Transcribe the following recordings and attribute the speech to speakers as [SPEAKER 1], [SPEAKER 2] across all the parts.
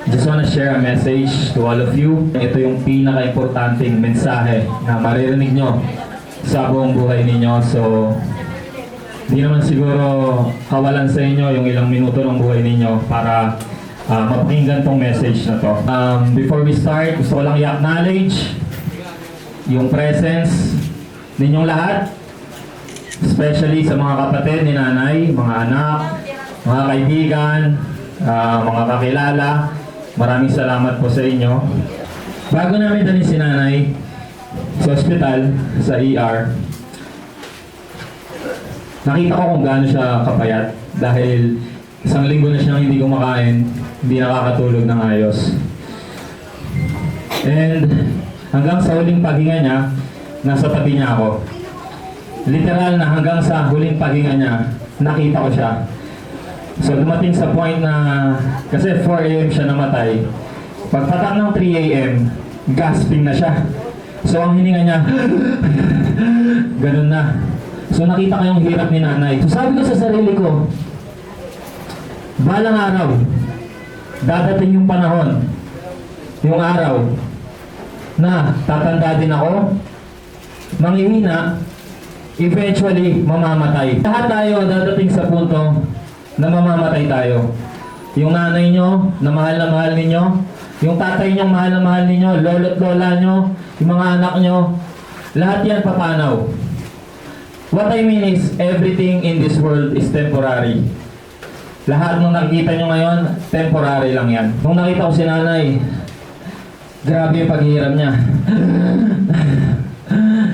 [SPEAKER 1] Just wanna share a message to all of you. Ito yung pinaka-importanting mensahe na maririnig nyo sa buong buhay ninyo. So, di naman siguro kawalan sa inyo yung ilang minuto ng buhay ninyo para mapakinggan tong message na to. Before we start, gusto ko lang i-acknowledge yung presence ninyong lahat, especially sa mga kapatid ni nanay, mga anak, mga kaibigan, mga kakilala. Maraming salamat po sa inyo. Bago namin dalhin si nanay sa ospital, sa ER, nakita ko kung gaano siya kapayat dahil isang linggo na siyang hindi kumakain, hindi nakakatulog ng ayos. And hanggang sa huling paghinga niya, nasa tabi niya ako. Literal na hanggang sa huling paghinga niya, nakita ko siya. So dumating sa point na, kasi 4 AM siya namatay. Pagpatak ng 3 AM, gasping na siya. So ang hininga niya, ganun na. So nakita ko yung hirap ni nanay. So sabi ko sa sarili ko, balang araw, dadating yung panahon, yung araw, na tatanda din ako, manghihina, eventually mamamatay. Lahat tayo dadating sa punto na mamamatay tayo. Yung nanay nyo, na mahal ninyo, yung tatay nyo, mahal na mahal ninyo, lolo't lola nyo, yung mga anak nyo, lahat yan papanaw. What I mean is, everything in this world is temporary. Lahat ng nakikita nyo ngayon, temporary lang yan. Nung nakita ko si nanay, grabe yung paghihirap niya.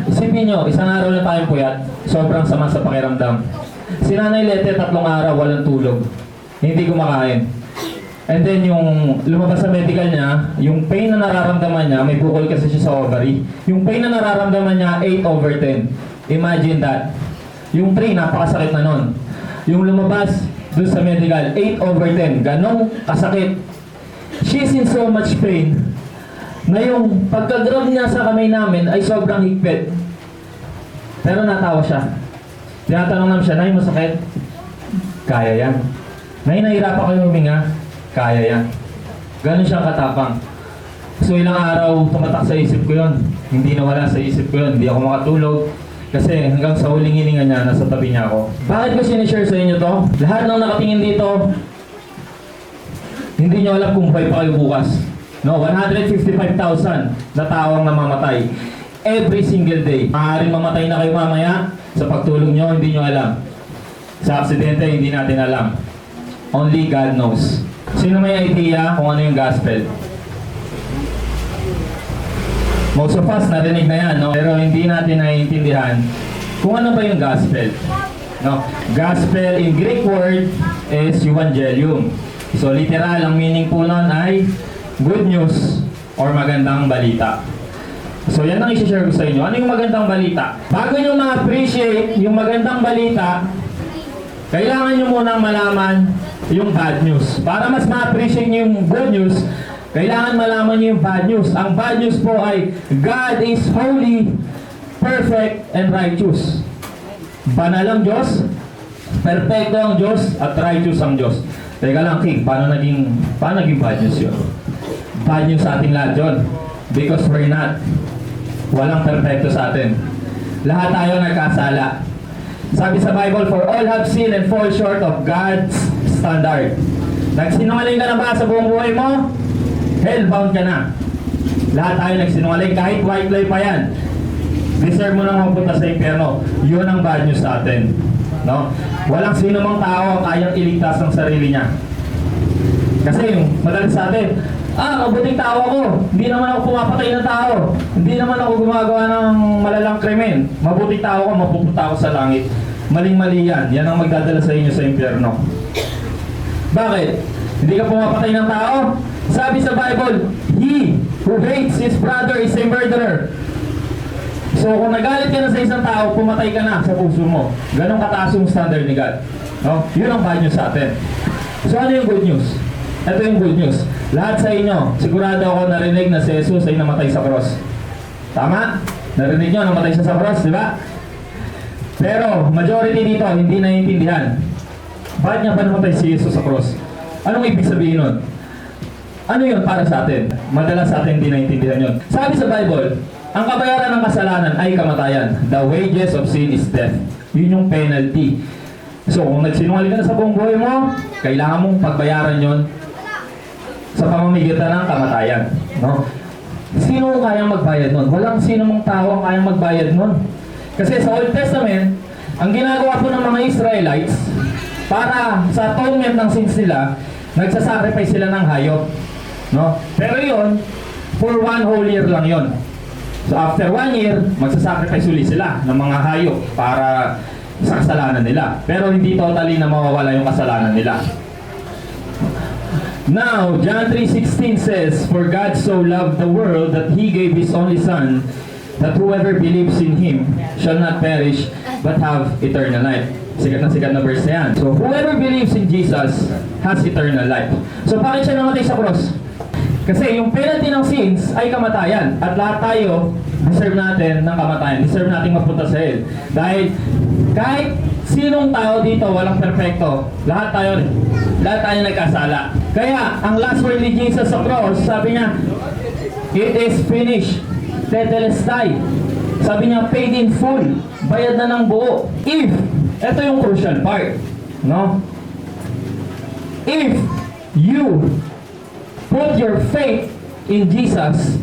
[SPEAKER 1] Isipin nyo, isang araw na tayong puyat, sobrang sama sa pakiramdam. Si Nanay Lete, 3 araw, walang tulog. Hindi kumakain. And then yung lumabas sa medical niya, yung pain na nararamdaman niya, may bukol kasi siya sa ovary. Yung pain na nararamdaman niya, 8/10. Imagine that. Yung 3, napakasakit na nun. Yung lumabas dun sa medical, 8/10. Ganong kasakit. She's in so much pain na yung pagka-grab niya sa kamay namin ay sobrang higpit. Pero natawa siya. Tinatanong namin siya, Nay, masakit? Kaya yan. Nay, nahirapan kayo huminga? Kaya yan. Ganon siyang katapang. So ilang araw tumatak sa isip ko yun. Hindi nawala sa isip ko yun. Hindi ako makatulog. Kasi hanggang sa huling hininga niya, nasa tabi niya ako. Bakit ko sinishare sa inyo to? Lahat ng nakatingin dito, hindi nyo alam kung buhay pa kayo bukas. No, 155,000 na tao ang namamatay. Every single day. Maaaring mamatay na kayo mamaya. Sa pagtulog nyo, hindi nyo alam. Sa aksidente, hindi natin alam. Only God knows. Sino may idea kung ano yung gospel? Most of us narinig na yan, no? Pero hindi natin naiintindihan kung ano ba yung gospel. No? Gospel in Greek word is evangelium. So literal, ang meaning po nun ay good news or magandang balita. So yan ang i-share ko sa inyo. Ano yung magandang balita? Bago nyo ma-appreciate yung magandang balita, kailangan nyo munang malaman yung bad news. Para mas ma-appreciate nyo yung good news, kailangan malaman nyo yung bad news. Ang bad news po ay God is holy, perfect, and righteous. Banal ang Diyos, perfecto ang Diyos, at righteous ang Diyos. Teka lang, King, paano naging bad news yun? Bad news sa ating lahat yun. Because we're not. Walang perfecto sa atin. Lahat tayo nagkasala. Sabi sa Bible, for all have sinned and fall short of God's standard. Nagsinungaling ka na ba sa buong buhay mo? Hellbound ka na. Lahat tayo nagsinungaling, kahit white lie pa yan. Deserve mo nang mapunta sa impyerno. Yun ang bad news sa atin. No? Walang sino mang tao ang kayang iligtas ng sarili niya. Kasi madalas sa atin, mabuting tao ako. Hindi naman ako pumapatay ng tao. Hindi naman ako gumagawa ng malalang krimen. Mabuting tao ako, mapupunta ako sa langit. Maling-mali yan. Yan ang magdadala sa inyo sa impyerno. Bakit? Hindi ka pumapatay ng tao? Sabi sa Bible, he who hates his brother is a murderer. So kung nagalit ka na sa isang tao, pumatay ka na sa puso mo. Ganon kataas yung standard ni God. No? Yun ang bad news sa atin. So ano yung good news? Ito yung good news. Lahat sa inyo, sigurado ako narinig na si Jesus ay namatay sa cross. Tama? Narinig nyo, namatay siya sa cross, di ba? Pero, majority dito, hindi naiintindihan. Bakit nga ba namatay si Jesus sa cross? Anong ibig sabihin nun? Ano yun para sa atin? Madalas sa atin hindi naintindihan yun. Sabi sa Bible, ang kabayaran ng kasalanan ay kamatayan. The wages of sin is death. Yun yung penalty. So, kung nagsinungaling ka na sa buong buhay mo, kailangan mong pagbayaran yon sa pamamagitan ng kamatayan. No? Sino kayang magbayad nun? Walang sino mong tao ang kayang magbayad nun. Kasi sa Old Testament, ang ginagawa po ng mga Israelites, para sa atonement ng sins nila, nagsasacrifice sila ng hayop. No? Pero yon for 1 whole year lang yon. So after 1 year, magsasacrifice ulit sila ng mga hayop para sa kasalanan nila. Pero hindi totally na mawawala yung kasalanan nila. Now, John 3:16 says, "For God so loved the world that He gave His only Son, that whoever believes in Him shall not perish, but have eternal life." Sikat na verse na yan. So, whoever believes in Jesus has eternal life. So, bakit siya namatay sa cross? Kasi yung penalty ng sins ay kamatayan. At lahat tayo, deserve natin ng kamatayan. Deserve natin mapunta sa hell. Dahil kahit sinong tao dito, walang perfecto. Lahat tayo nagkasala. Kaya, ang last word ni Jesus sa cross, sabi niya, "It is finished." Tetelestai. Sabi niya, paid in full. Bayad na ng buo. If, ito yung crucial part, no? If you put your faith in Jesus,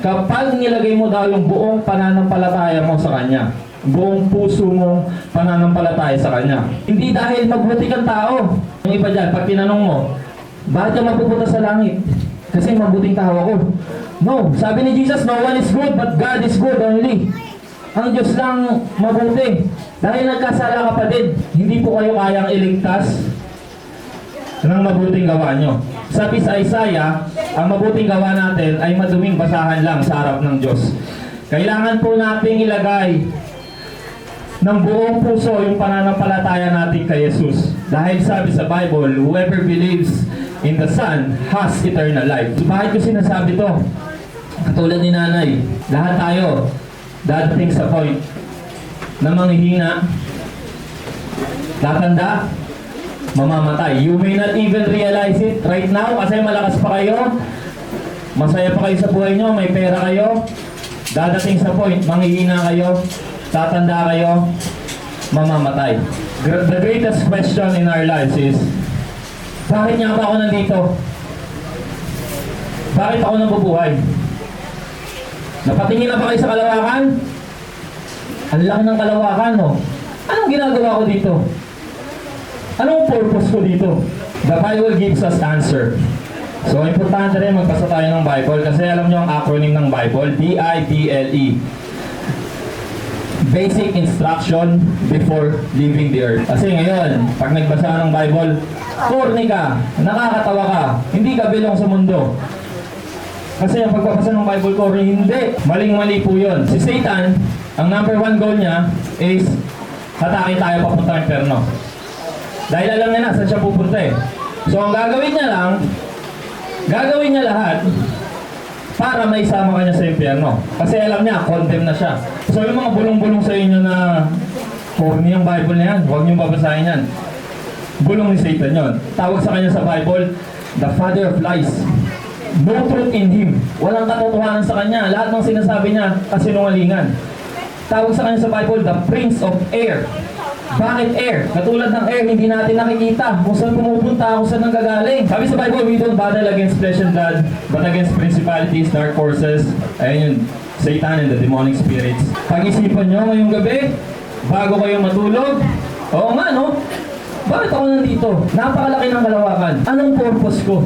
[SPEAKER 1] kapag nilagay mo daw yung buong pananampalataya mo sa Kanya, buong puso mong pananampalataya sa Kanya, hindi dahil mabuti kang tao. Yung iba dyan, pag tinanong mo, bakit ka mapupunta sa langit? Kasi mabuting tao ako. No, sabi ni Jesus, no one is good but God is good only. Ang Diyos lang mabuti. Dahil nagkasala kapatid, hindi po kayo kayang iligtas ng mabuting gawa nyo. Sabi sa Isaiah, ang mabuting gawa natin ay maduming basahan lang sa harap ng Diyos. Kailangan po nating ilagay ng buong puso yung pananampalataya natin kay Jesus. Dahil sabi sa Bible, whoever believes in the Son has eternal life. So, bakit ko sinasabi to? Katulad ni nanay, lahat tayo dadating sa point na manghihina, tatanda, mamamatay. You may not even realize it right now kasi malakas pa kayo, masaya pa kayo sa buhay nyo, may pera kayo. Dadating sa point, manghihina kayo, tatanda kayo, mamamatay. The greatest question in our lives is, bakit nga ba ako nandito? Bakit ako nabubuhay? Napatingin na ba kayo sa kalawakan? Ang laki ng kalawakan, no? Anong ginagawa ko dito? Anong purpose ko dito? The Bible gives us answer. So, importante rin magbasa tayo ng Bible kasi alam nyo ang acronym ng Bible, BIBLE. Basic Instruction Before Leaving the Earth. Kasi ngayon, pag nagbasa ka ng Bible, corny ka, nakakatawa ka, hindi ka bilong sa mundo. Kasi ang pagbabasa ng Bible corny, hindi. Maling-mali po yun. Si Satan, ang number 1 goal niya is hatakin tayo papunta ng perno. Dahil alam niya na saan siya pupunta eh. So ang gagawin niya lahat para maisama ka niya sa impyerno. Kasi alam niya, condemn na siya. So yung mga bulong-bulong sa inyo na corny ang Bible na yan, huwag niyong babasahin yan. Bulong ni Satan yon. Tawag sa kanya sa Bible, the father of lies. No truth in him. Walang katotohanan sa kanya. Lahat ng sinasabi niya, kasinungalingan. Tawag sa kanya sa Bible, the prince of air. Bakit air? Katulad ng air, hindi natin nakikita kung saan pumupunta, kung saan nanggagaling. Sabi sa Bible, we don't battle against flesh and blood, but against principalities, dark forces, ayun yun, Satan and the demonic spirits. Pag-isipan nyo ngayong gabi, bago kayo matulog, oo nga no, bakit ako nandito? Napakalaki ng kalawakan. Anong purpose ko?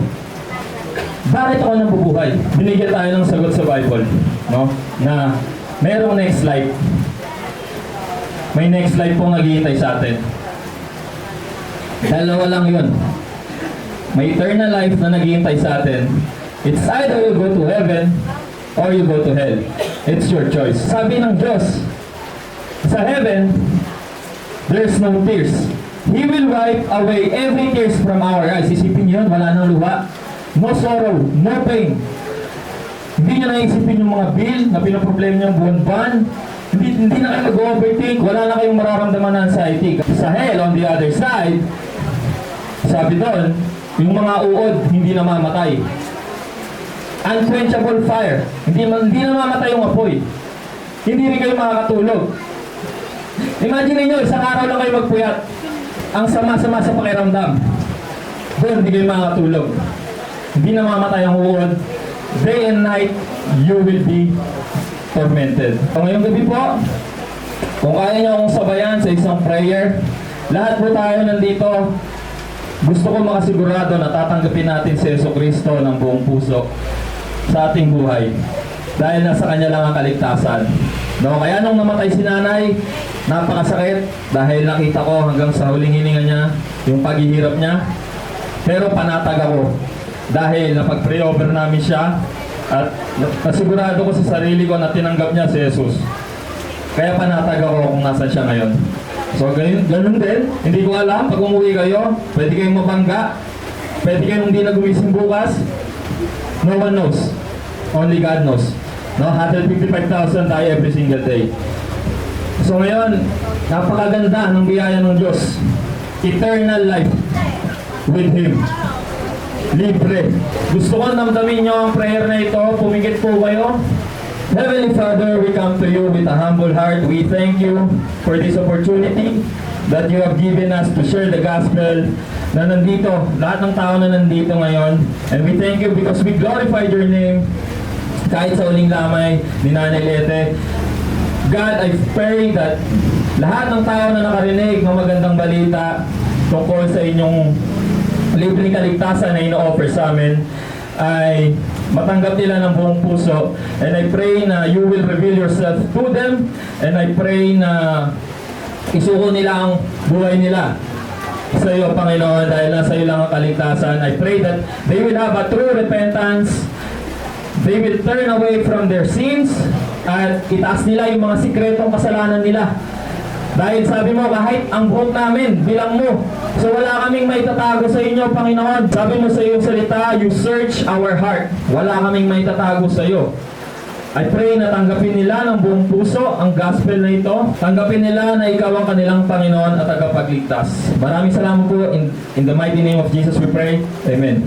[SPEAKER 1] Bakit ako nabubuhay? Binigyan tayo ng sagot sa Bible, no? Na merong next life. May next life pong naghihintay sa atin. Dalawa lang yun. May eternal life na naghihintay sa atin. It's either you go to heaven or you go to hell. It's your choice. Sabi ng Diyos, sa heaven, there's no tears. He will wipe away every tears from our eyes. Isipin yun, wala nang luha. No sorrow, no pain. Hindi nyo naisipin yung mga bill na pinaproblema nyo buwan-buwan. Hindi na kayo mag-overthink, wala na kayong mararamdaman na anxiety. Sa hell, on the other side, sabi doon, yung mga uod, hindi na mamatay. unquenchable fire. Hindi namamatay yung apoy. Hindi rin kayo makakatulog. Imagine niyo, isang araw lang kayo magpuyat. Ang sama-sama sa pakiramdam. Doon, hindi kayo makakatulog. Hindi namamatay ang uod. Day and night, you will be tormented. So ngayong gabi po, kung kaya niyo akong sabayan sa isang prayer, lahat po tayo nandito, gusto ko makasigurado na tatanggapin natin si Jesucristo ng buong puso sa ating buhay. Dahil nasa Kanya lang ang kaligtasan. No, kaya nung namatay si nanay, napakasakit dahil nakita ko hanggang sa huling hininga niya yung paghihirap niya. Pero panatag ako dahil napag-pray over namin siya at nasigurado ko sa sarili ko na tinanggap niya si Jesus. Kaya panatag ako kung nasan siya ngayon. So ganun din, hindi ko alam pag umuwi kayo, pwede kayong mabangga, pwede kayong hindi na gumising bukas. No one knows. Only God knows. No, 155,000 tayo every single day. So ngayon, napakaganda ng biyaya ng Diyos. Eternal life with Him. Libre. Gusto ko namdamin nyo ang prayer na ito. Pumigit po kayo. Heavenly Father, we come to you with a humble heart. We thank you for this opportunity that you have given us to share the gospel na nandito, lahat ng tao na nandito ngayon. And we thank you because we glorified your name kahit sa uling lamay ni Nanay Lete. God, I pray that lahat ng tao na nakarinig ng magandang balita tungkol sa inyong libreng kaligtasan na ino-offer sa amin ay matanggap nila ng buong puso. And I pray na you will reveal yourself to them. And I pray na isuko nila ang buhay nila sa iyo, Panginoon, dahil nasa iyo lang ang kaligtasan. I pray that they will have a true repentance. They will turn away from their sins at itaas nila yung mga sikretong kasalanan nila. Dahil sabi mo, kahit ang buhok namin, bilang mo. So wala kaming maitatago sa inyo, Panginoon. Sabi mo sa iyong salita, you search our heart. Wala kaming maitatago sa iyo. I pray na tanggapin nila ng buong puso ang gospel na ito. Tanggapin nila na ikaw ang kanilang Panginoon at tagapagligtas. Maraming salamat po. In the mighty name of Jesus we pray. Amen.